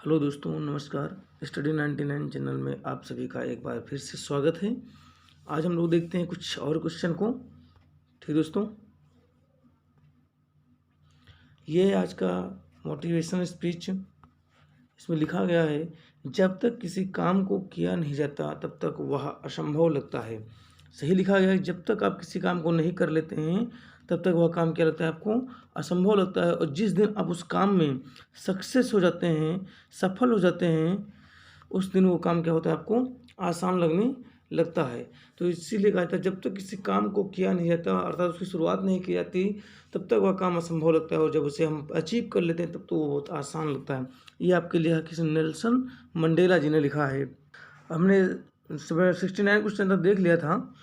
Hello दोस्तों, नमस्कार। Study 99 channel में आप सभी का एक बार फिर से स्वागत है। आज हम लोग देखते हैं कुछ और क्वेश्चन को। ठीक दोस्तों, ये है आज का मोटिवेशनल स्पीच। इसमें लिखा गया है, जब तक किसी काम को किया नहीं जाता तब तक वह असंभव लगता है। सही लिखा गया है, जब तक आप किसी काम को नहीं कर लेते हैं तब तक वह काम क्या लगता है आपको, असंभव लगता है। और जिस दिन आप उस काम में सक्सेस हो जाते हैं, सफल हो जाते हैं, उस दिन वो काम क्या होता है आपको आसान लगने लगता है। तो इसीलिए कहा था, जब तक किसी काम को किया नहीं जाता अर्थात उसकी शुरुआत नहीं की जाती तब तक वह काम असंभव लगता है, और जब उसे हम अचीव कर लेते हैं तब तो वो बहुत आसान लगता है। ये आपके लिए किसी नेल्सन मंडेला जी ने लिखा है। हमने 69 क्वेश्चन तक देख लिया था।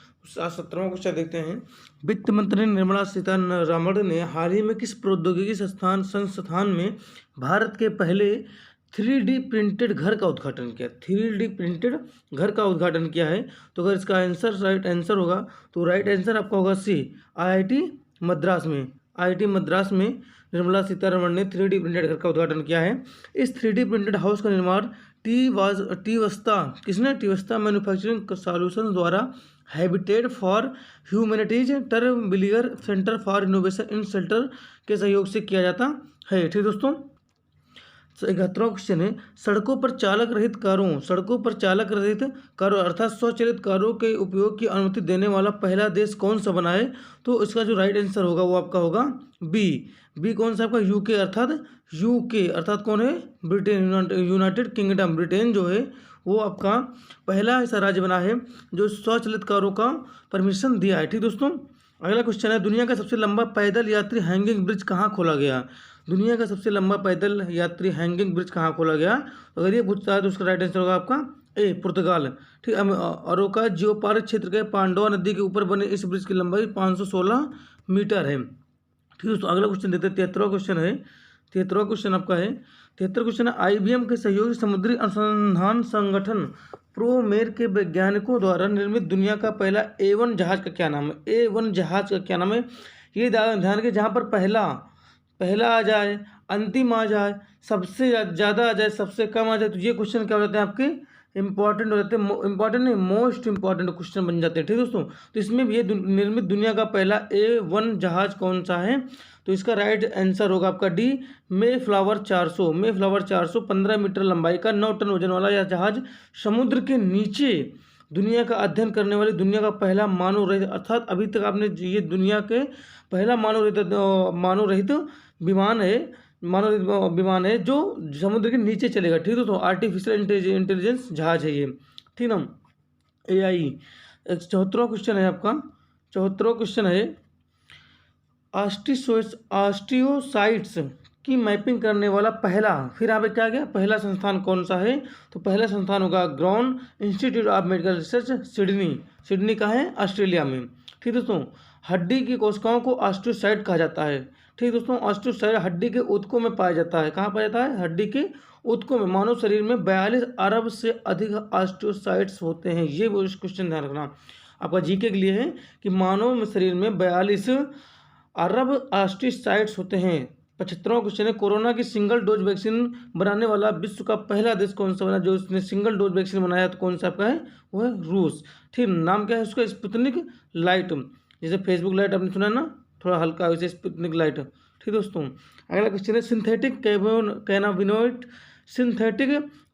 आज 17वां क्वेश्चन देखते हैं। वित्त मंत्री निर्मला सीतारमण ने हाल ही में किस प्रौद्योगिकी संस्थान में भारत के पहले 3D प्रिंटेड घर का उद्घाटन किया? 3D प्रिंटेड घर का उद्घाटन किया है। तो अगर इसका राइट आंसर होगा तो राइट आंसर आपका होगा सी, IIT मद्रास में। IIT मद्रास में निर्मला सीतारमण ने 3D प्रिंटेड घर का उद्घाटन किया है। इस 3D प्रिंटेड हाउस का निर्माण टीवस्ता मैन्युफैक्चरिंग सॉल्यूशंस द्वारा Habitat for Humanities Terwilliger Centre for Innovation in Shelter के सहयोग से किया जाता है। ठीक दोस्तों, 71वां क्वेश्चन है, सड़कों पर चालक रहित कारों अर्थात स्वचालित कारों के उपयोग की अनुमति देने वाला पहला देश कौन सा बना है? तो इसका जो राइट आंसर होगा वो आपका होगा बी कौन सा आपका यूके अर्थात कौन है? Britain, United kingdom. ब्रिटेन जो है वो आपका पहला ऐसा राज्य बना है जो स्वचालित कारों का परमिशन दिया है। ठीक दोस्तों, अगला क्वेश्चन है, दुनिया का सबसे लंबा पैदल यात्री हैंगिंग ब्रिज कहाँ खोला गया? दुनिया का सबसे लंबा पैदल यात्री हैंगिंग ब्रिज कहाँ खोला गया? अगर ये पूछता है तो उसका राइट आंसर होगा आपका ए, पुर्तगाल। ठीक, अरोका जियोपार्क क्षेत्र के पांडवा नदी के ऊपर बने इस ब्रिज की लंबाई 516 मीटर है। ठीक दोस्तों, अगला क्वेश्चन देते हैं। 73वां क्वेश्चन है। 73वां क्वेश्चन आपका है, 73 क्वेश्चन है, IBM के सहयोगी समुद्री अनुसंधान संगठन प्रोमेर के वैज्ञानिकों द्वारा निर्मित दुनिया का पहला A1 जहाज का क्या नाम है? A1 जहाज का क्या नाम है? ये ध्यान के जहाँ पर पहला आ जाए, अंतिम आ जाए, सबसे ज़्यादा आ जाए, सबसे कम आ जाए, तो ये क्वेश्चन क्या हो जाते हैं आपके इंपॉर्टेंट हो जाते हैं। इंपॉर्टेंट नहीं, मोस्ट इंपॉर्टेंट क्वेश्चन बन जाते हैं। ठीक दोस्तों, तो इसमें भी ये निर्मित दुनिया का पहला A1 जहाज कौन सा है? तो इसका राइट आंसर होगा आपका डी, मेफ्लावर 400। मेफ्लावर 400 15 मीटर लंबाई का 9 टन वजन वाला यह जहाज समुद्र के नीचे दुनिया का अध्ययन करने वाली दुनिया का पहला मानव रहित, अर्थात अभी तक आपने ये दुनिया के पहला मानव रहित विमान है जो समुद्र के नीचे चलेगा। ठीक है, तो आर्टिफिशियल इंटेलिजेंस जहाज है ये। ठीक ना, AI। 74वां क्वेश्चन है आपका। 74वां क्वेश्चन है, ऑस्टियोसाइट्स की मैपिंग करने वाला पहला, फिर यहाँ पे क्या गया, पहला संस्थान कौन सा है? तो पहला संस्थान होगा ground institute of medical research, Sydney का है, ऑस्ट्रेलिया में। ठीक दोस्तों, हड्डी की कोशिकाओं को ऑस्टियोसाइट कहा जाता है। ठीक दोस्तों, ऑस्टियोसाइट हड्डी के ऊतकों में पाया जाता है। कहाँ पाया जाता है? हड्डी के ऊतकों में। मानव शरीर में 42 अरब से अधिक ऑस्टियोसाइट्स होते हैं। ये वो क्वेश्चन ध्यान रखना आपका जीके के लिए है कि मानव शरीर में 42 अरब ऑस्टियोसाइट्स होते हैं। 75वां क्वेश्चन है, कोरोना की सिंगल डोज वैक्सीन बनाने वाला विश्व का पहला देश कौन सा बना? जो इसने सिंगल डोज वैक्सीन बनाया तो कौन सा आपका है? वो है रूस। ठीक, नाम क्या है उसका? Sputnik light. जैसे फेसबुक लाइट आपने सुना ना, थोड़ा हल्का, वैसे स्पुतनिक लाइट। ठीक दोस्तों, अगला क्वेश्चन है, सिंथेटिक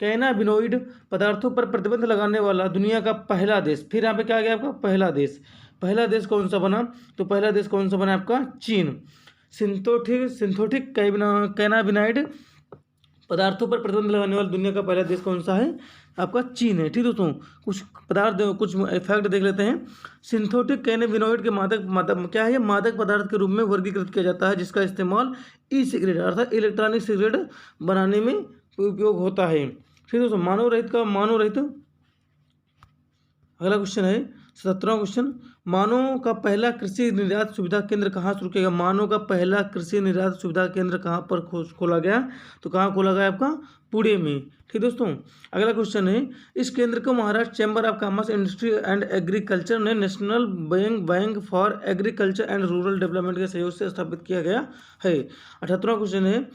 कैनाबिनोइड पदार्थों पर प्रतिबंध लगाने वाला दुनिया का पहला देश। फिर यहाँ पे क्या आ गया आपका? पहला देश कौन सा बना? तो पहला देश कौन सा बना आपका? चीन। सिंथेटिक कैनाबिनाइड पदार्थों पर प्रतिबंध लगाने वाला दुनिया का पहला देश कौन सा है? आपका चीन है। ठीक दोस्तों, कुछ इफेक्ट देख लेते हैं। सिंथेटिक कैनाबिनोइड के मादक क्या है? मादक पदार्थ के रूप में वर्गीकृत किया जाता है, जिसका इस्तेमाल ई-सिगरेट अर्थात इलेक्ट्रॉनिक सिगरेट बनाने में उपयोग होता है। ठीक दोस्तों, मानव रहित। अगला क्वेश्चन है 17वां क्वेश्चन, मानव का पहला कृषि निर्यात सुविधा केंद्र कहाँ शुरू किया गया? मानव का पहला कृषि निर्यात सुविधा केंद्र कहाँ पर खोला गया? तो कहाँ खोला गया आपका? पुणे में। ठीक दोस्तों, अगला क्वेश्चन है, इस केंद्र को Maharashtra Chamber of Commerce, Industry and Agriculture ने National Bank for Agriculture and Rural Development के सहयोग से स्थापित किया गया है। 78वां क्वेश्चन है,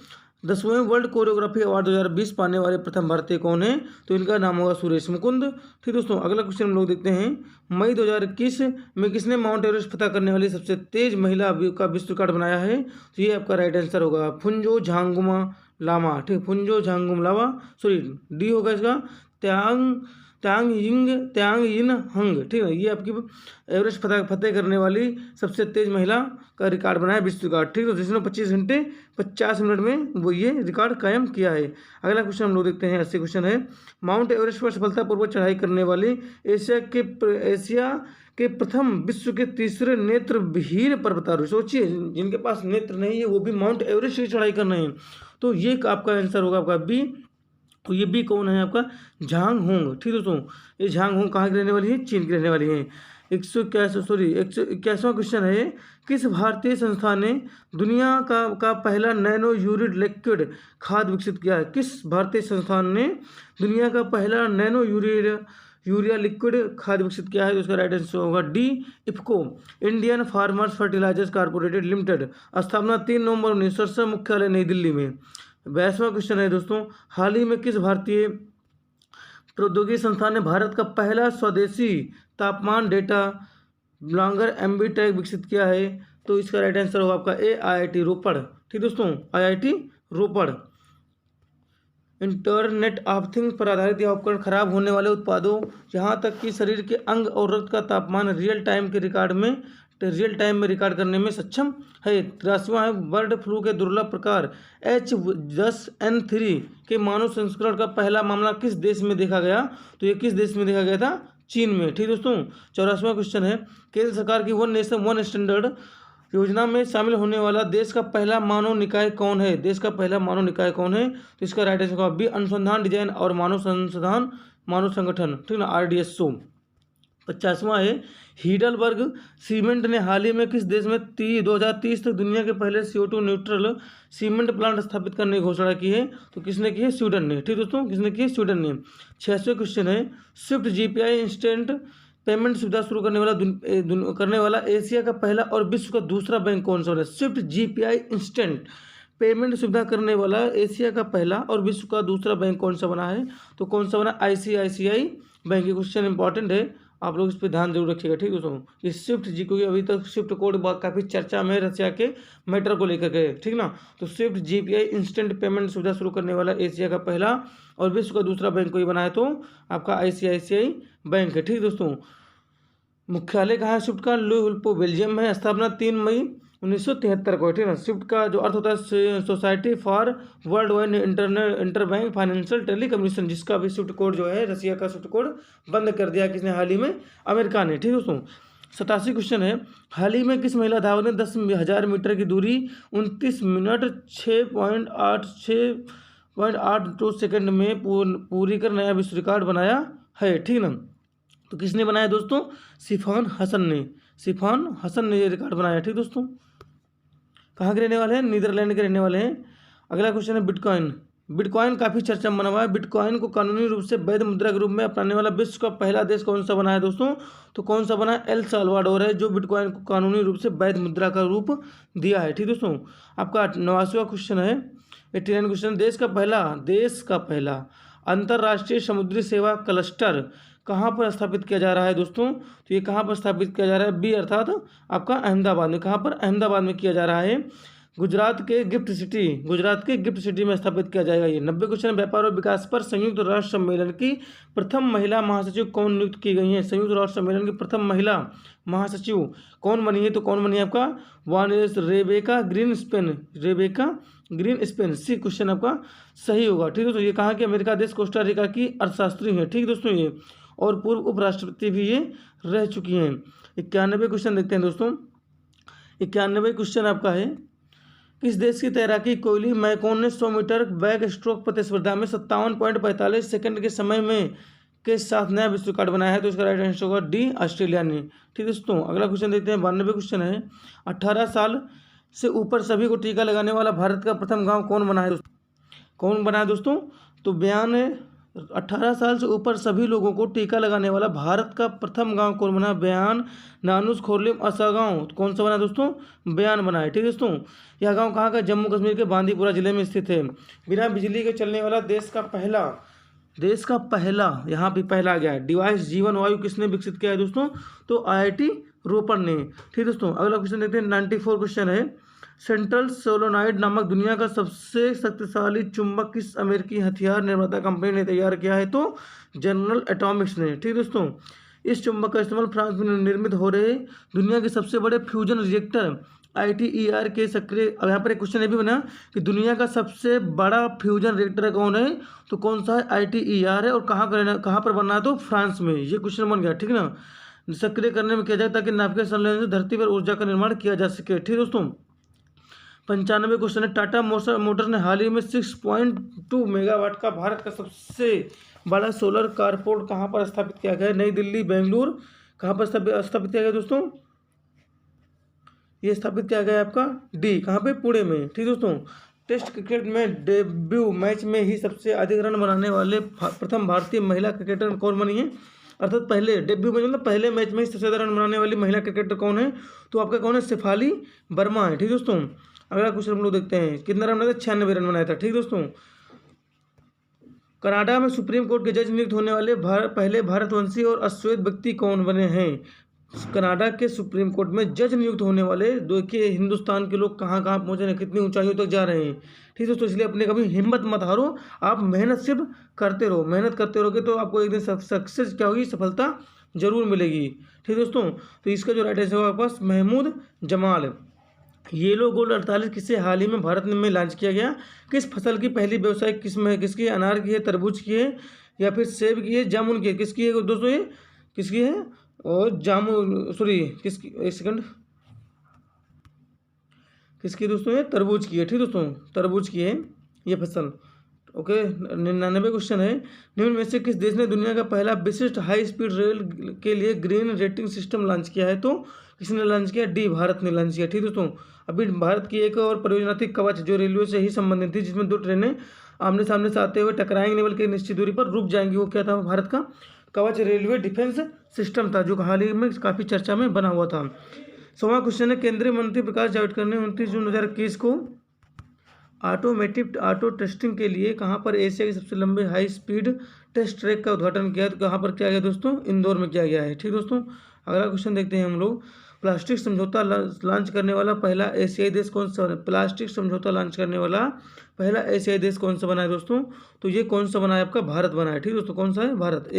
10वें वर्ल्ड कोरियोग्राफी अवार्ड 2020 पाने वाले प्रथम भारतीय कौन है? तो इनका नाम होगा सुरेश मुकुंद। ठीक दोस्तों, अगला क्वेश्चन हम लोग देखते हैं। मई 2021 में किसने माउंट एवरेस्ट फतह करने वाली सबसे तेज महिला का विश्व रिकॉर्ड बनाया है? तो ये आपका राइट आंसर होगा फुनजो झांगुमा लामा। ठीक, फुनजो झांगुम लामा, सॉरी डी होगा इसका त्यांग यिन हंग। ठीक है, ये आपकी एवरेस्ट फतेह करने वाली सबसे तेज महिला का रिकॉर्ड बनाया विश्व रिकॉर्ड। ठीक है, जिसने 25 घंटे 50 मिनट में वो ये रिकॉर्ड कायम किया है। अगला क्वेश्चन हम लोग देखते हैं। 80 क्वेश्चन है। माउंट एवरेस्ट पर सफलतापूर्वक चढ़ाई करने वाली एशिया के प्रथम विश्व के तीसरे नेत्र विहीन पर्वतारोही। सोचिए, जिनके पास नेत्र नहीं है वो भी माउंट एवरेस्ट की चढ़ाई कर रहे हैं। तो ये आपका आंसर होगा आपका बी। तो ये बी कौन है? आपका झांग होंग। ठीक दोस्तों, ये झांग होंग कहाँ की रहने वाली है? चीन की रहने वाली है। 121वां क्वेश्चन है। किस भारतीय संस्था ने दुनिया का पहला नैनो यूरिड लिक्विड खाद विकसित किया है? किस भारतीय संस्थान ने दुनिया का पहला नैनो यूरिया लिक्विड खाद विकसित किया है? तो इसका राइट आंसर होगा D, IFFCO, Indian Farmers Fertilisers Corporated Limited. स्थापना 3 नवंबर 1967, मुख्यालय नई दिल्ली में। 22वां क्वेश्चन है दोस्तों। हाल ही में किस भारतीय प्रौद्योगिकी संस्थान ने भारत का पहला स्वदेशी तापमान डेटा लॉन्गर एमबी टैग विकसित किया है? तो इसका राइट आंसर होगा आपका ए, IIT रोपड़। ठीक दोस्तों, IIT Ropar. Internet of things पर आधारित यह उपकरण खराब होने वाले उत्पादों, यहाँ तक कि शरीर के अंग और रक्त का तापमान रियल टाइम में रिकॉर्ड करने में सक्षम है। 83वां है। बर्ड फ्लू के दुर्लभ प्रकार H10N3 के मानव संस्करण का पहला मामला किस देश में देखा गया? तो ये किस देश में देखा गया था? चीन में। ठीक दोस्तों, 84वां क्वेश्चन है। केंद्र सरकार की वन नेशन वन स्टैंडर्ड योजना में शामिल होने वाला देश का पहला मानव निकाय कौन है? देश का पहला मानव निकाय कौन है? तो इसका राइट आंसर होगा बी, अनुसंधान डिजाइन और मानव संगठन। ठीक ना, RDSO। 50वां है। हीडलबर्ग सीमेंट ने हाल ही में किस देश में 2030 तक दुनिया के पहले CO2 न्यूट्रल सीमेंट प्लांट स्थापित करने की घोषणा की है? तो किसने की है? स्वीडन ने। ठीक दोस्तों, किसने की है? स्वीडन ने। 86वां क्वेश्चन है। स्विफ्ट GPI इंस्टेंट पेमेंट सुविधा शुरू करने वाला एशिया का पहला और विश्व का दूसरा बैंक कौन सा है? स्विफ्ट GPI इंस्टेंट पेमेंट सुविधा करने वाला एशिया का पहला और विश्व का दूसरा बैंक कौन सा बना है? तो कौन सा बना? ICICI bank. ये क्वेश्चन इंपॉर्टेंट है, आप लोग इस पर ध्यान जरूर रखिएगा। ठीक दोस्तों, ये स्विफ्ट जी, क्योंकि अभी तक स्विफ्ट कोड काफ़ी चर्चा में रशिया के मैटर को लेकर के। ठीक ना, तो स्विफ्ट GPI इंस्टेंट पेमेंट सुविधा शुरू करने वाला एशिया का पहला और विश्व का दूसरा बैंक कोई बना है? तो आपका ICICI बैंक है। ठीक दोस्तों, मुख्यालय कहाँ है स्विफ्ट का? लुइवल बेल्जियम में। स्थापना 3 मई 1973 को। ठीक है, स्विफ्ट का जो अर्थ होता है society for world wide interbank financial telecommunication, जिसका भी स्विफ्ट कोड जो है, रसिया का स्विफ्ट कोड बंद कर दिया किसने? हाल ही में अमेरिका ने। ठीक दोस्तों, 87 क्वेश्चन है। हाल ही में किस महिला धावक ने 10,000 मीटर की दूरी 29 मिनट 6.82 सेकंड में पूरी कर नया विश्व रिकॉर्ड बनाया है? ठीक ना, तो किसने बनाया दोस्तों? सिफान हसन ने ये रिकॉर्ड बनाया। ठीक दोस्तों, कहाँ के रहने वाले हैं? नीदरलैंड के रहने वाले हैं। अगला क्वेश्चन है बिटकॉइन काफ़ी चर्चा में बना हुआ है। बिटकॉइन को कानूनी रूप से वैध मुद्रा के रूप में अपनाने वाला विश्व का पहला देश कौन सा बना है दोस्तों? तो कौन सा बना है? एल साल्वाडोर है, जो बिटकॉइन को कानूनी रूप से वैध मुद्रा का रूप दिया है। ठीक दोस्तों, आपका 89वां क्वेश्चन है। 89 क्वेश्चन। देश का पहला अंतर्राष्ट्रीय समुद्री सेवा क्लस्टर कहाँ पर स्थापित किया जा रहा है दोस्तों? तो ये कहाँ पर स्थापित किया जा रहा है? बी, अर्थात आपका अहमदाबाद में। कहाँ पर? अहमदाबाद में किया जा रहा है। गुजरात के गिफ्ट सिटी में स्थापित किया जाएगा ये। 90 क्वेश्चन। व्यापार और विकास पर संयुक्त राष्ट्र सम्मेलन की प्रथम महिला महासचिव कौन नियुक्त की गई है? संयुक्त राष्ट्र सम्मेलन की प्रथम महिला महासचिव कौन बनी है? तो कौन बनी है आपका? Rebecca Greenspan. सी क्वेश्चन आपका सही होगा। ठीक दोस्तों, ये कहाँ के? अमेरिका देश कोस्टा रिका की अर्थशास्त्री है। ठीक दोस्तों, ये और पूर्व उपराष्ट्रपति भी ये रह चुकी हैं। 91 क्वेश्चन देखते हैं दोस्तों। 91 क्वेश्चन आपका है। किस देश की तैराकी कोयली मैकोन ने 100 मीटर बैक स्ट्रोक प्रतिस्पर्धा में 57.45 सेकंड के समय में के साथ नया विश्व रिकॉर्ड बनाया है? तो इसका राइट आंसर होगा डी, ऑस्ट्रेलिया ने। ठीक दोस्तों, अगला क्वेश्चन देखते हैं। 92 क्वेश्चन है। 18 साल से ऊपर सभी को टीका लगाने वाला भारत का प्रथम गाँव कौन बना है दोस्तों? तो बयान 18 साल से ऊपर सभी लोगों को टीका लगाने वाला भारत का प्रथम गांव कौन बना? बयान, नानुस, खोरलिम, असगांव। कौन सा बना दोस्तों? बयान बना है। ठीक है दोस्तों, यह गांव कहाँ का? जम्मू कश्मीर के बांदीपुरा जिले में स्थित है। बिना बिजली के चलने वाला देश का पहला यहाँ भी पहला आ गया है डिवाइस जीवन वायु किसने विकसित किया है दोस्तों? तो IIT रोपड़ ने। ठीक दोस्तों, अगला क्वेश्चन देखते हैं। 94 क्वेश्चन है। सेंट्रल सोलोनाइड नामक दुनिया का सबसे शक्तिशाली चुंबक किस अमेरिकी हथियार निर्माता कंपनी ने तैयार किया है? तो जनरल एटॉमिक्स ने। ठीक दोस्तों, इस चुंबक का इस्तेमाल फ्रांस में निर्मित हो रहे दुनिया के सबसे बड़े फ्यूजन रिएक्टर ITER के सक्रिय। अब यहाँ पर एक क्वेश्चन ये भी बना कि दुनिया का सबसे बड़ा फ्यूजन रिएक्टर कौन है? तो कौन सा है? ITER है। और कहाँ पर बनना है? तो फ्रांस में। ये क्वेश्चन बन गया। ठीक है ना, सक्रिय करने में किया जाए ताकि नाभिकीय संलयन से धरती पर ऊर्जा का निर्माण किया जा सके। ठीक दोस्तों, 95 क्वेश्चन है। टाटा मोटर ने हाल ही में 6.2 मेगावाट का भारत का सबसे बड़ा सोलर कारपोर्ट कहाँ पर स्थापित किया गया है? नई दिल्ली, बेंगलुरु, कहाँ पर स्थापित किया गया दोस्तों? ये स्थापित किया गया है आपका डी, कहाँ पे? पुणे में। ठीक दोस्तों, टेस्ट क्रिकेट में डेब्यू मैच में ही सबसे अधिक रन बनाने वाले प्रथम भारतीय महिला क्रिकेटर कौन बनी है? अर्थात पहले डेब्यू में मतलब पहले मैच में ही सबसे ज़्यादा रन बनाने वाली महिला क्रिकेटर कौन है? तो आपका कौन है? शेफाली वर्मा है। ठीक दोस्तों, अगला क्वेश्चन हम लोग देखते हैं। कितना रन बनाया था? 96 रन बनाया था। ठीक दोस्तों, कनाडा में सुप्रीम कोर्ट के जज नियुक्त होने वाले पहले भारतवंशी और अश्वेत व्यक्ति कौन बने हैं? कनाडा के सुप्रीम कोर्ट में जज नियुक्त होने वाले। देखिए हिंदुस्तान के लोग कहाँ कहाँ पहुँचे हैं, कितनी ऊंचाइयों तक जा रहे हैं। ठीक दोस्तों, इसलिए अपने कभी हिम्मत मत हारो, आप मेहनत सिर्फ करते रहो। मेहनत करते रहोगे तो आपको एक दिन सक्सेस क्या होगी? सफलता जरूर मिलेगी। ठीक दोस्तों, तो इसका जो राइट आंसर होगा आपके पास महमूद जमाल। येलो गोल्ड 48 किसे हाल ही में भारत में लॉन्च किया गया? किस फसल की पहली व्यावसायिक किस्म है? किसकी? अनार की है, तरबूज की है, या फिर सेब की है, जामुन की है? किसकी है दोस्तों? ये किसकी है? और जामुन सॉरी किसकी, एक सेकंड, किसकी दोस्तों? ये तरबूज की है। ठीक दोस्तों, तरबूज की है ये फसल। ओके, 99 क्वेश्चन है। निम्न में से किस देश ने दुनिया का पहला विशिष्ट हाई स्पीड रेल के लिए ग्रीन रेटिंग सिस्टम लॉन्च किया है? तो किसने लॉन्च किया? डी, भारत ने लॉन्च किया। ठीक दोस्तों, अभी भारत की एक और परियोजना थी कवच, जो रेलवे से ही संबंधित थी, जिसमें 2 ट्रेनें आमने सामने से आते हुए टकराएंगे, नहीं बल्कि निश्चित दूरी पर रुक जाएंगी। वो क्या था? भारत का कवच रेलवे डिफेंस सिस्टम था, जो हाल ही में काफ़ी चर्चा में बना हुआ था। 100वां क्वेश्चन है। केंद्रीय मंत्री प्रकाश जावड़ेकर ने 29 जून 2021 को ऑटो टेस्टिंग के लिए कहाँ पर एशिया के सबसे लंबे हाई स्पीड टेस्ट ट्रैक का उद्घाटन किया? तो कहाँ पर किया गया दोस्तों? इंदौर में किया गया है। ठीक दोस्तों, अगला क्वेश्चन देखते हैं हम लोग। प्लास्टिक समझौता लॉन्च करने वाला पहला एशियाई देश कौन सा? प्लास्टिक समझौता लॉन्च करने वाला पहला एशियाई देश कौन सा बना है दोस्तों? तो ये कौन सा बना है? आपका भारत बना है। ठीक दोस्तों, कौन सा है? भारत।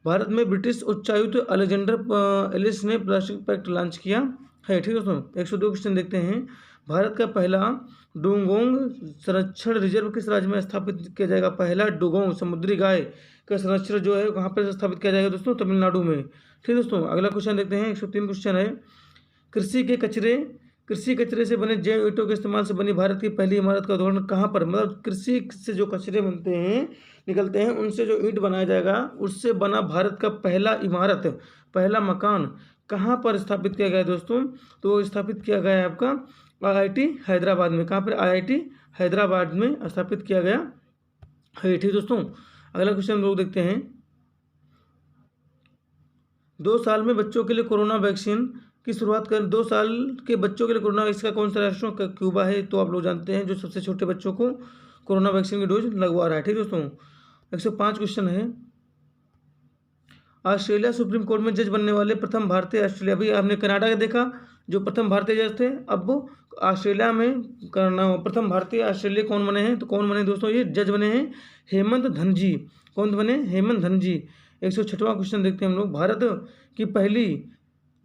भारत में ब्रिटिश उच्चायुक्त अलेक्जेंडर एलिस ने प्लास्टिक पैक्ट लॉन्च किया है। ठीक दोस्तों, 102 क्वेश्चन देखते हैं। भारत का पहला डुगोंग संरक्षण रिजर्व किस राज्य में स्थापित किया जाएगा? पहला डुगोंग समुद्री गाय का संरक्षण जो है कहाँ पर स्थापित किया जाएगा दोस्तों? तमिलनाडु में। ठीक दोस्तों, अगला क्वेश्चन देखते हैं। 103 क्वेश्चन है। कृषि कचरे से बने जैव ईंटों के इस्तेमाल से बनी भारत की पहली इमारत का उदाहरण कहाँ पर? मतलब कृषि से जो कचरे बनते हैं, निकलते हैं, उनसे जो ईंट बनाया जाएगा, उससे बना भारत का पहला इमारत, पहला मकान कहाँ पर स्थापित किया गया है दोस्तों? तो स्थापित किया गया है आपका IIT हैदराबाद में। कहाँ पर? IIT हैदराबाद में स्थापित किया गया है। ठीक दोस्तों, अगला क्वेश्चन लोग देखते हैं। 2 साल में बच्चों के लिए कोरोना वैक्सीन की शुरुआत कर 2 साल के बच्चों के लिए कोरोना वैक्सीन का कौन सा राष्ट्र? क्यूबा है। तो आप लोग जानते हैं, जो सबसे छोटे बच्चों को कोरोना वैक्सीन की डोज लगवा रहा है। ठीक दोस्तों, 105 क्वेश्चन है। ऑस्ट्रेलिया सुप्रीम कोर्ट में जज बनने वाले प्रथम भारतीय ऑस्ट्रेलिया। अभी आपने कनाडा का देखा, जो प्रथम भारतीय जज थे, अब वो ऑस्ट्रेलिया में प्रथम भारतीय ऑस्ट्रेलिया कौन बने हैं? तो कौन बने दोस्तों? ये जज बने हैं हेमंत धनजी। कौन बने? हेमंत धनजी। 106वां क्वेश्चन देखते हैं हम लोग। भारत की पहली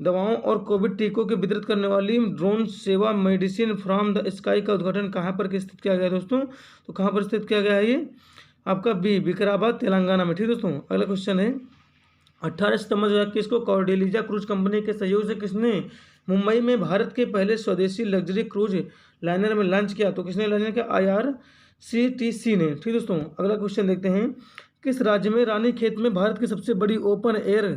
दवाओं और कोविड टीकों के वितरित करने वाली ड्रोन सेवा मेडिसिन फ्रॉम द स्काई का उद्घाटन कहाँ पर स्थित किया गया दोस्तों? तो कहाँ पर स्थित किया गया है? ये आपका बी, विकाराबाद, तेलंगाना में। ठीक दोस्तों, अगला क्वेश्चन है। 18 सितंबर 2021 को कॉर्डेलिजा क्रूज कंपनी के सहयोग से किसने मुंबई में भारत के पहले स्वदेशी लग्जरी क्रूज लाइनर में लॉन्च किया? तो किसने लॉन्च किया? IRCTC ने। ठीक दोस्तों, अगला क्वेश्चन देखते हैं। किस राज्य में रानीखेत में भारत की सबसे बड़ी ओपन एयर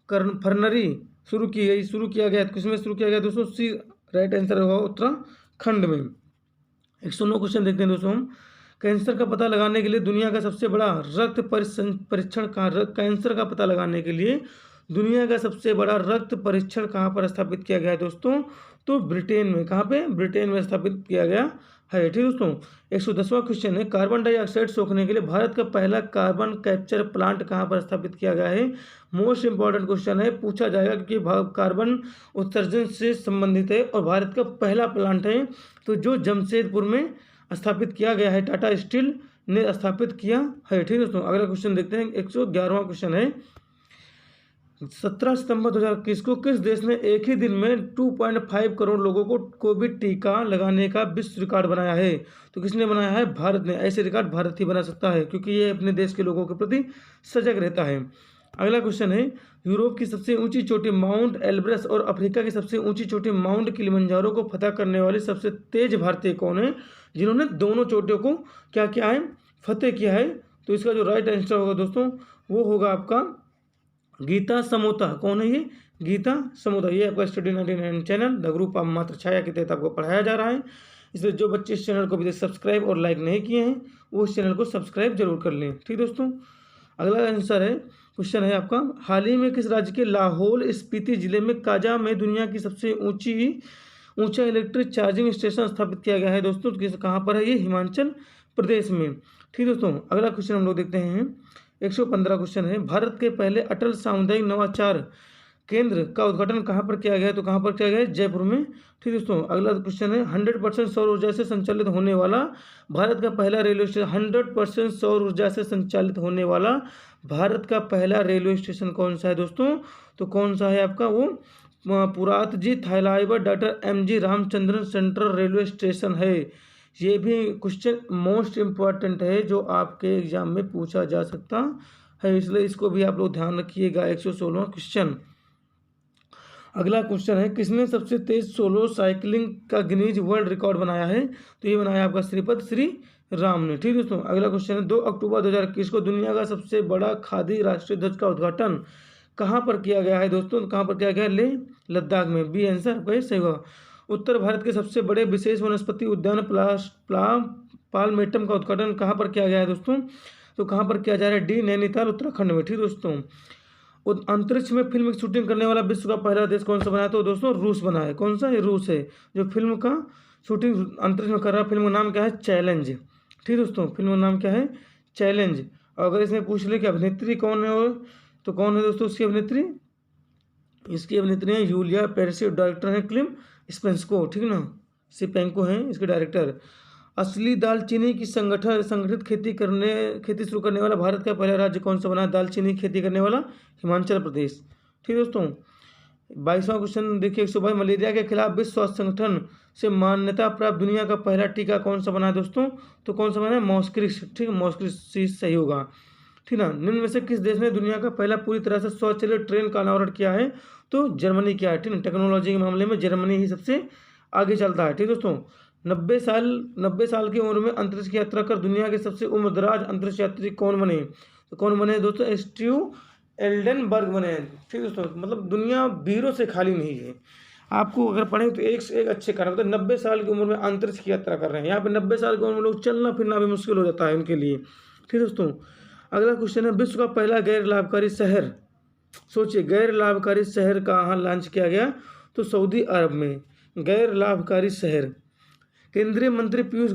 फर्नरी शुरू किया गया? किसमें शुरू किया गया दोस्तों? सी राइट आंसर होगा उत्तराखंड में। 109 क्वेश्चन देखते हैं दोस्तों। कैंसर का पता लगाने के लिए दुनिया का सबसे बड़ा रक्त परीक्षण कहाँ, कैंसर का पता लगाने के लिए दुनिया का सबसे बड़ा रक्त परीक्षण कहाँ पर स्थापित किया गया है दोस्तों? तो ब्रिटेन में। कहाँ पे? ब्रिटेन में स्थापित किया गया है। ठीक दोस्तों, 110वां क्वेश्चन है, कार्बन डाइऑक्साइड सोखने के लिए भारत का पहला कार्बन कैप्चर प्लांट कहाँ पर स्थापित किया गया है? मोस्ट इंपॉर्टेंट क्वेश्चन है, पूछा जाएगा क्योंकि कार्बन उत्सर्जन से संबंधित है और भारत का पहला प्लांट है, तो जो जमशेदपुर में स्थापित किया गया है, टाटा स्टील ने स्थापित किया है। ठीक दोस्तों, अगला क्वेश्चन देखते हैं। 111वां क्वेश्चन है, 17 सितंबर 2021 को किस देश ने एक ही दिन में 2.5 करोड़ लोगों को कोविड टीका लगाने का विश्व रिकॉर्ड बनाया है? तो किसने बनाया है? भारत ने। ऐसे रिकॉर्ड भारत ही बना सकता है क्योंकि ये अपने देश के लोगों के प्रति सजग रहता है। अगला क्वेश्चन है, यूरोप की सबसे ऊंची चोटी माउंट एल्ब्रस और अफ्रीका की सबसे ऊंची चोटी माउंट किलिमंजारो को फतह करने वाले सबसे तेज भारतीय कौन है, जिन्होंने दोनों चोटियों को क्या किया है? फतेह किया है। तो इसका जो राइट आंसर होगा दोस्तों वो होगा आपका गीता समोता। कौन है ये? गीता समोता। ये आपका study 99 channel the group of मात्र छाया के तहत आपको पढ़ाया जा रहा है। इसलिए जो बच्चे इस चैनल को अभी तक सब्सक्राइब और लाइक नहीं किए हैं वो इस चैनल को सब्सक्राइब जरूर कर लें। ठीक दोस्तों, अगला आंसर है, क्वेश्चन है आपका, हाल ही में किस राज्य के लाहौल स्पीति जिले में काजा में दुनिया की सबसे ऊंचा इलेक्ट्रिक चार्जिंग स्टेशन स्थापित किया गया है दोस्तों? तो कहाँ पर है ये? हिमाचल प्रदेश में। ठीक दोस्तों, अगला क्वेश्चन हम लोग देखते हैं। 115 क्वेश्चन है, भारत के पहले अटल सामुदायिक नवाचार केंद्र का उद्घाटन कहाँ पर किया गया है? तो कहाँ पर किया गया है? जयपुर में। ठीक दोस्तों, अगला क्वेश्चन है, 100% सौर ऊर्जा से संचालित होने वाला भारत का पहला रेलवे स्टेशन, 100% सौर ऊर्जा से संचालित होने वाला भारत का पहला रेलवे स्टेशन कौन सा है दोस्तों? तो कौन सा है आपका? वो Puratchi Thalaivar doctor MG Ramachandran Central Railway Station है। ये भी क्वेश्चन मोस्ट इम्पॉर्टेंट है जो आपके एग्जाम में पूछा जा सकता है, इसलिए इसको भी आप लोग ध्यान रखिएगा। 116वां क्वेश्चन। अगला क्वेश्चन है, किसने सबसे तेज सोलो साइकिलिंग का गिनीज वर्ल्ड रिकॉर्ड बनाया है? तो ये बनाया आपका श्रीपद श्री राम ने। ठीक दोस्तों, अगला क्वेश्चन है, 2 अक्टूबर 2021 को दुनिया का सबसे बड़ा खादी राष्ट्रीय ध्वज का उद्घाटन कहाँ पर किया गया है दोस्तों? कहाँ पर किया गया है? लेह लद्दाख में। बी आंसर आपका सही होगा। उत्तर भारत के सबसे बड़े विशेष वनस्पति उद्यान पालमेटम का उद्घाटन कहाँ पर किया गया है दोस्तों? तो कहाँ पर किया जा रहा है? डी नैनीताल उत्तराखंड में। ठीक दोस्तों, अंतरिक्ष में फिल्म की शूटिंग करने वाला विश्व का पहला देश कौन सा बना है? तो दोस्तों रूस बना है। कौन सा? ये रूस है जो फिल्म का शूटिंग अंतरिक्ष में कर रहा है। फिल्म का नाम क्या है? चैलेंज। ठीक दोस्तों, फिल्म का नाम क्या है? चैलेंज। और अगर इसमें पूछ ले कि अभिनेत्री कौन है और तो कौन है दोस्तों इसकी अभिनेत्री? इसकी अभिनेत्री है यूलिया पेरेसी, डायरेक्टर है क्लिम स्पेंस्को। ठीक ना, सिपेंको हैं इसके डायरेक्टर। असली दालचीनी की संगठित खेती शुरू करने वाला भारत का पहला राज्य कौन सा बना? दालचीनी खेती करने वाला हिमाचल प्रदेश। ठीक दोस्तों, 22वां क्वेश्चन देखिए, 122, मलेरिया के खिलाफ विश्व स्वास्थ्य संगठन से मान्यता प्राप्त दुनिया का पहला टीका कौन सा बना है दोस्तों? तो कौन सा बना है? मॉस्क्रिक्स। ठीक है, मॉस्क्रिक्स सही होगा। ठीक ना, निम्न में से किस देश ने दुनिया का पहला पूरी तरह से स्वचालित ट्रेन का अनावरण किया है? तो जर्मनी किया है। ठीक है, टेक्नोलॉजी के मामले में जर्मनी ही सबसे आगे चलता है। ठीक दोस्तों, 90 साल की उम्र में अंतरिक्ष की यात्रा कर दुनिया के सबसे उम्रदराज अंतरिक्ष यात्री कौन बने? तो कौन बने दोस्तों? स्टीव एल्डनबर्ग बने। ठीक दोस्तों, मतलब दुनिया वीरों से खाली नहीं है। आपको अगर पढ़ें तो एक से एक अच्छे कारण, तो 90 साल की उम्र में अंतरिक्ष की यात्रा कर रहे हैं। यहाँ पे 90 साल की उम्र में लोग चलना फिरना भी मुश्किल हो जाता है उनके लिए। ठीक दोस्तों, अगला क्वेश्चन है, विश्व का पहला गैर लाभकारी शहर, सोचिए गैर लाभकारी शहर कहाँ लॉन्च किया गया? तो सऊदी अरब में। गैर लाभकारी शहर। केंद्रीय मंत्री पीयूष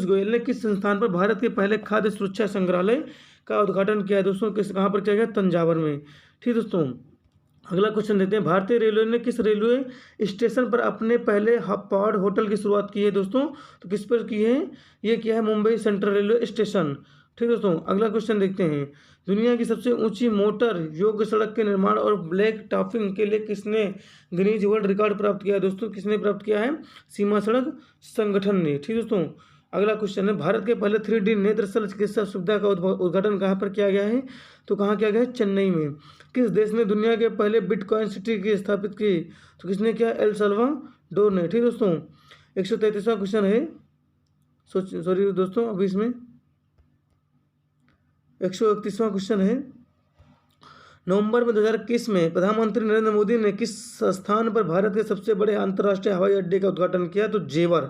गोयल ने किस संस्थान पर भारत के पहले खाद्य सुरक्षा संग्रहालय का उद्घाटन किया है दोस्तों? कहाँ पर किया गया? तंजावर में। ठीक दोस्तों, अगला क्वेश्चन देते हैं, भारतीय रेलवे ने किस रेलवे स्टेशन पर अपने पहले पॉड होटल की शुरुआत की है दोस्तों? तो किस पर की है? ये किया है मुंबई सेंट्रल रेलवे स्टेशन। ठीक दोस्तों, अगला क्वेश्चन देखते हैं, दुनिया की सबसे ऊंची मोटर योग्य सड़क के निर्माण और ब्लैक टॉपिंग के लिए किसने गिनीज वर्ल्ड रिकॉर्ड प्राप्त किया है दोस्तों? किसने प्राप्त किया है? सीमा सड़क संगठन ने। ठीक दोस्तों, अगला क्वेश्चन है, भारत के पहले 3D नेत्र शल्य चिकित्सा सुविधा का उद्घाटन कहाँ पर किया गया है? तो कहाँ किया गया है? चेन्नई में। किस देश ने दुनिया के पहले बिटकॉइन सिटी की स्थापित की? तो किसने किया? एल साल्वाडोर ने। ठीक दोस्तों, 133वां क्वेश्चन है, सॉरी दोस्तों, अभी इसमें 131वां क्वेश्चन है, नवंबर में 2021 में प्रधानमंत्री नरेंद्र मोदी ने किस स्थान पर भारत के सबसे बड़े अंतर्राष्ट्रीय हवाई अड्डे का उद्घाटन किया? तो जेवर।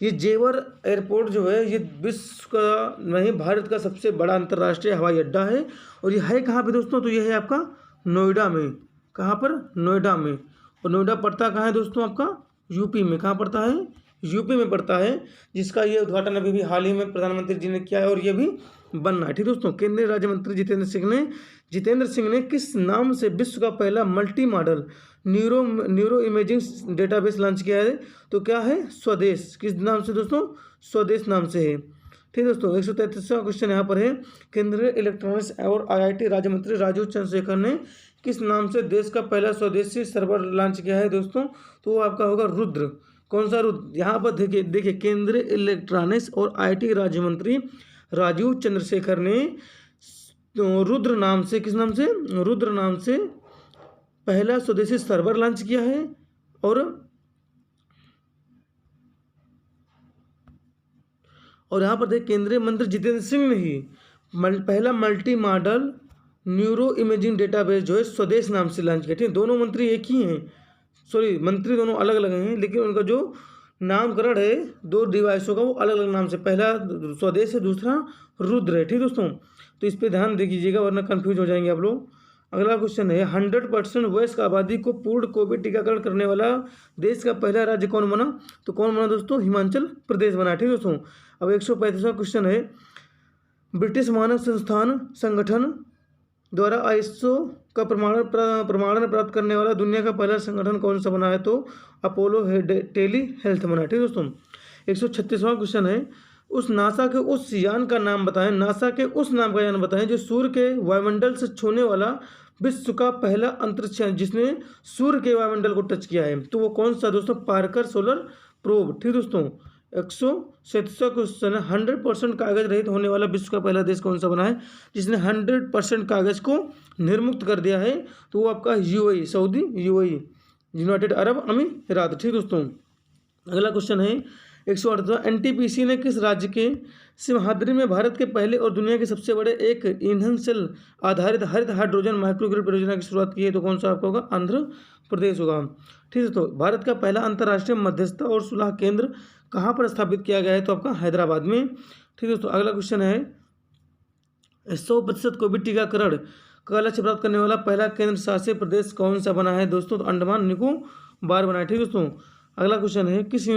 ये जेवर एयरपोर्ट जो है ये विश्व का नहीं भारत का सबसे बड़ा अंतर्राष्ट्रीय हवाई अड्डा है। और ये है कहाँ पे दोस्तों? तो ये है आपका नोएडा में। कहाँ पर? नोएडा में। और नोएडा पड़ता कहाँ है दोस्तों? आपका यूपी में। कहाँ पड़ता है? यूपी में पड़ता है, जिसका ये उद्घाटन अभी भी हाल ही में प्रधानमंत्री जी ने किया है और ये भी बनना है। ठीक दोस्तों, केंद्रीय राज्य मंत्री जितेंद्र सिंह ने किस नाम से विश्व का पहला multi modal neuro imaging database launch किया है? तो क्या है? स्वदेश। किस नाम से दोस्तों? स्वदेश नाम से है। ठीक दोस्तों, 133वां क्वेश्चन यहाँ पर है, केंद्रीय इलेक्ट्रॉनिक्स और IIT राज्य मंत्री राजीव चंद्रशेखर ने किस नाम से देश का पहला स्वदेशी सर्वर लॉन्च किया है दोस्तों? तो वो आपका होगा रुद्र। कौन सा रुद्र? यहाँ पर देखिए केंद्रीय इलेक्ट्रॉनिक्स और IIT राज्य मंत्री राजीव चंद्रशेखर ने रुद्र नाम से, किस नाम से? रुद्र नाम से पहला स्वदेशी सर्वर लॉन्च किया है। और यहाँ पर देखिए केंद्रीय मंत्री जितेंद्र सिंह ने ही पहला multi modal neuro imaging database जो है स्वदेश नाम से लॉन्च किया। ठीक है, दोनों मंत्री एक ही हैं, सॉरी मंत्री दोनों अलग अलग हैं, लेकिन उनका जो नामकरण है दो डिवाइसों का वो अलग अलग नाम से, पहला स्वदेश है, दूसरा रुद्र है। ठीक दोस्तों, तो इस पर ध्यान दे कीजिएगा वरना कंफ्यूज हो जाएंगे आप लोग। अगला क्वेश्चन है, 100% वयस्क आबादी को पूर्ण कोविड टीकाकरण करने वाला देश का पहला राज्य कौन बना? तो कौन बना दोस्तों? हिमाचल प्रदेश बना। ठीक दोस्तों, अब 135वां क्वेश्चन है, ब्रिटिश मानव संगठन द्वारा ISO का प्रमाणन प्राप्त करने वाला दुनिया का पहला संगठन कौन सा बना है? तो अपोलो टेली हेल्थ बना। ठीक दोस्तों, 136वां क्वेश्चन है, उस नासा के उस यान का नाम बताएं, नासा के उस नाम का यान बताएं जो सूर्य के वायुमंडल से छूने वाला विश्व का पहला अंतरिक्ष यान जिसने सूर्य के वायुमंडल को टच किया है। तो वो कौन सा दोस्तों? Parker solar probe. ठीक दोस्तों, 137वां क्वेश्चन है, 100% कागज रहित होने वाला विश्व का पहला देश कौन सा बना है जिसने 100% कागज को निर्मुक्त कर दिया है? तो वो आपका UAE, Saudi UAE, United Arab अमीरात। ठीक दोस्तों, अगला क्वेश्चन है 138वां, NTPC ने किस राज्य के सिमहाद्री में भारत के पहले और दुनिया के सबसे बड़े एक ईंधन सेल आधारित हरित हाइड्रोजन माइक्रोग्रिड परियोजना की शुरुआत की है? तो कौन सा आपका होगा? आंध्र प्रदेश होगा। ठीक है, तो भारत का पहला अंतर्राष्ट्रीय मध्यस्थता और सुलह केंद्र कहाँ पर स्थापित किया गया है? तो आपका हैदराबाद में। ठीक है दोस्तों, अगला क्वेश्चन है, 100% कोविड टीकाकरण का लक्ष्य प्राप्त करने वाला पहला केंद्र शासित प्रदेश कौन सा बना है दोस्तों? तो अंडमान निकोबार बना है। ठीक दोस्तों, अगला क्वेश्चन है, किस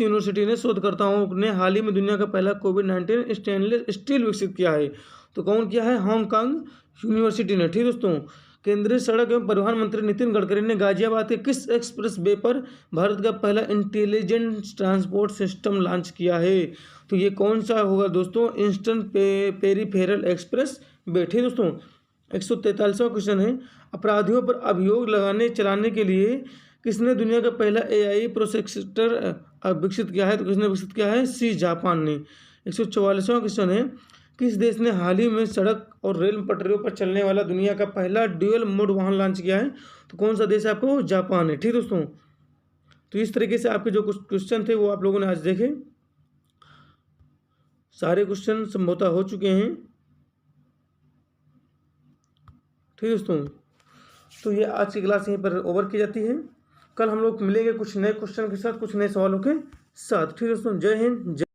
यूनिवर्सिटी ने शोधकर्ताओं ने हाल ही में दुनिया का पहला कोविड-19 स्टेनलेस स्टील विकसित किया है? तो कौन किया है? हांगकांग यूनिवर्सिटी ने। ठीक दोस्तों, केंद्रीय सड़क एवं परिवहन मंत्री नितिन गडकरी ने गाजियाबाद के किस एक्सप्रेस वे पर भारत का पहला इंटेलिजेंट ट्रांसपोर्ट सिस्टम लॉन्च किया है? तो ये कौन सा होगा दोस्तों? Eastern peripheral express way. ठीक दोस्तों, 143वां क्वेश्चन है, अपराधियों पर अभियोग चलाने के लिए किसने दुनिया का पहला AI प्रोसेसर विकसित किया है? तो किसने विकसित किया है? जापान ने। 144वां क्वेश्चन है, किस देश ने हाल ही में सड़क और रेल पटरियों पर चलने वाला दुनिया का पहला ड्यूअल मोड वाहन लॉन्च किया है? तो कौन सा देश है आपको? जापान है। ठीक दोस्तों, तो इस तरीके से आपके जो कुछ क्वेश्चन थे वो आप लोगों ने आज देखे, सारे क्वेश्चन संभवतः हो चुके हैं। ठीक दोस्तों, तो ये आज की क्लास यहीं पर ओवर की जाती है। कल हम लोग मिलेंगे कुछ नए क्वेश्चन के साथ, कुछ नए सवालों के साथ। ठीक दोस्तों, जय हिंद।